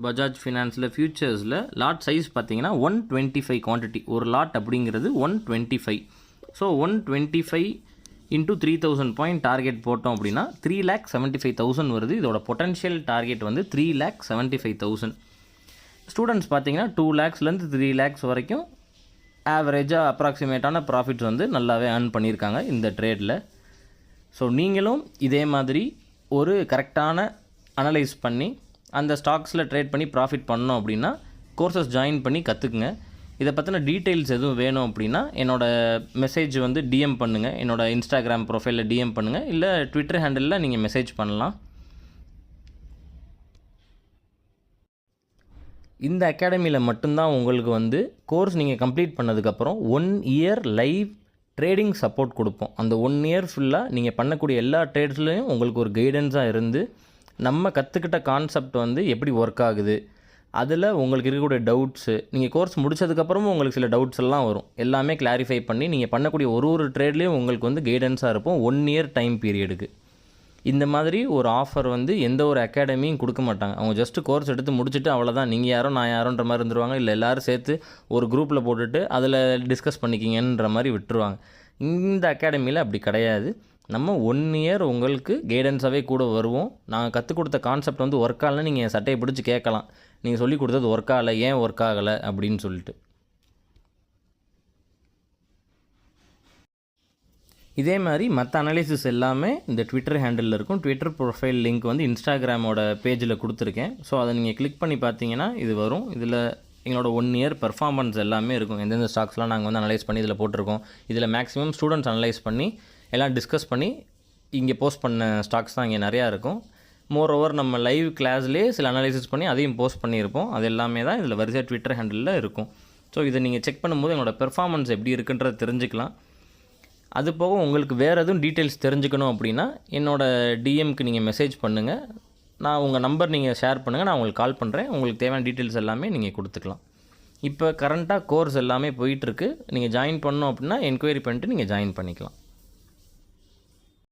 Bajaj ஃபினான்ஸில் ஃபியூச்சர்ஸில் lot size பார்த்தீங்கன்னா 125 quantity. ஒரு lot அப்படிங்கிறது 125. ஸோ 125 இன்ட்டு 3000 பாயிண்ட் டார்கெட் போட்டோம் அப்படின்னா 3,75,000 வருது. இதோட பொட்டன்ஷியல் டார்கெட் வந்து 3,75,000. ஸ்டூடெண்ட்ஸ் பார்த்தீங்கன்னா 2 lakhsலேருந்து 3 lakhs வரைக்கும் ஆவரேஜாக அப்ராக்சிமேட்டான ப்ராஃபிட்ஸ் வந்து நல்லாவே ஏர்ன் பண்ணியிருக்காங்க இந்த ட்ரேடில். ஸோ நீங்களும் இதே மாதிரி ஒரு கரெக்டான அனலைஸ் பண்ணி அந்த ஸ்டாக்ஸில் ட்ரேட் பண்ணி ப்ராஃபிட் பண்ணோம் அப்படின்னா கோர்சஸ் ஜாயின் பண்ணி கற்றுக்குங்க. இதை பற்றின டீட்டெயில்ஸ் எதுவும் வேணும் அப்படின்னா என்னோடய மெசேஜ் வந்து டிஎம் பண்ணுங்கள். என்னோடய இன்ஸ்டாகிராம் ப்ரொஃபைலில் டிஎம் பண்ணுங்கள், இல்லை ட்விட்டர் ஹேண்டலில் நீங்கள் மெசேஜ் பண்ணலாம். இந்த அகாடமியில் மட்டும்தான் உங்களுக்கு வந்து கோர்ஸ் நீங்கள் கம்ப்ளீட் பண்ணதுக்கப்புறம் 1 year லைவ் ட்ரேடிங் சப்போர்ட் கொடுப்போம். அந்த 1 year ஃபுல்லாக நீங்கள் பண்ணக்கூடிய எல்லா ட்ரேட்ஸ்லையும் உங்களுக்கு ஒரு கைடன்ஸாக இருந்து நம்ம கற்றுக்கிட்ட கான்செப்ட் வந்து எப்படி ஒர்க் ஆகுது, அதில் உங்களுக்கு இருக்கக்கூடிய டவுட்ஸு, நீங்கள் கோர்ஸ் முடித்ததுக்கப்புறமும் உங்களுக்கு சில டவுட்ஸ் எல்லாம் வரும், எல்லாமே கிளாரிஃபை பண்ணி நீங்கள் பண்ணக்கூடிய ஒரு ட்ரேட்லேயும் உங்களுக்கு வந்து கைடன்ஸாக இருப்போம் 1 year டைம் பீரியடுக்கு. இந்த மாதிரி ஒரு ஆஃபர் வந்து எந்த ஒரு அகாடமியும் கொடுக்க மாட்டாங்க. அவங்க ஜஸ்ட்டு கோர்ஸ் எடுத்து முடிச்சுட்டு அவ்வளோதான், நீங்கள் யாரோ நான் யாரோன்ற மாதிரி இருந்துருவாங்க. இல்லை எல்லோரும் சேர்த்து ஒரு குரூப்பில் போட்டுட்டு அதில் டிஸ்கஸ் பண்ணிக்கிங்கன்ற மாதிரி விட்டுருவாங்க. இந்த அகாடமியில் அப்படி கிடையாது. நம்ம 1 year உங்களுக்கு கைடன்ஸாகவே கூட வருவோம். நாங்கள் கற்றுக் கொடுத்த கான்செப்ட் வந்து ஒர்க் ஆகலைன்னு நீங்கள் சட்டையை பிடிச்சி கேட்கலாம், நீங்கள் சொல்லி கொடுத்தது ஒர்க் ஆகலை, ஏன் ஒர்க் ஆகலை அப்படின்னு சொல்லிட்டு. இதே மாதிரி மற்ற அனாலிசிஸ் எல்லாமே இந்த ட்விட்டர் ஹேண்டலில் இருக்கும். ட்விட்டர் ப்ரொஃபைல் லிங்க் வந்து இன்ஸ்டாகிராமோட பேஜில் கொடுத்துருக்கேன். ஸோ அதை நீங்கள் கிளிக் பண்ணி பார்த்தீங்கன்னா இது வரும். இதில் எங்களோட 1 year பெர்ஃபார்மன்ஸ் எல்லாமே இருக்கும். எந்தெந்த ஸ்டாக்ஸ்லாம் நாங்கள் வந்து அனலைஸ் பண்ணி இதில் போட்டிருக்கோம். இதில் மேக்ஸிமம் ஸ்டூடெண்ட்ஸ் அனலைஸ் பண்ணி எல்லாம் டிஸ்கஸ் பண்ணி இங்கே போஸ்ட் பண்ண ஸ்டாக்ஸ் தான் இங்கே நிறையா இருக்கும். மோர் ஓவர் நம்ம லைவ் கிளாஸ்லேயே சில அனாலிசிஸ் பண்ணி அதையும் போஸ்ட் பண்ணியிருப்போம். அது எல்லாமே தான் இதில் வரிசையாக ட்விட்டர் ஹேண்டலில் இருக்கும். ஸோ இதை நீங்கள் செக் பண்ணும்போது எங்களோட பெர்ஃபார்மன்ஸ் எப்படி இருக்குன்றதை தெரிஞ்சுக்கலாம். அது போக உங்களுக்கு வேறு எதுவும் டீட்டெயில்ஸ் தெரிஞ்சுக்கணும் அப்படின்னா என்னோடய டிஎம்க்கு நீங்கள் மெசேஜ் பண்ணுங்கள். நான் உங்கள் நம்பர் நீங்கள் ஷேர் பண்ணுங்கள், நான் உங்களுக்கு கால் பண்ணுறேன். உங்களுக்கு தேவையான டீட்டெயில்ஸ் எல்லாமே நீங்கள் கொடுத்துக்கலாம். இப்போ கரண்ட்டாக கோர்ஸ் எல்லாமே போயிட்டுருக்கு. நீங்கள் ஜாயின் பண்ணணும் அப்படின்னா என்கொயரி பண்ணிட்டு நீங்கள் ஜாயின் பண்ணிக்கலாம்.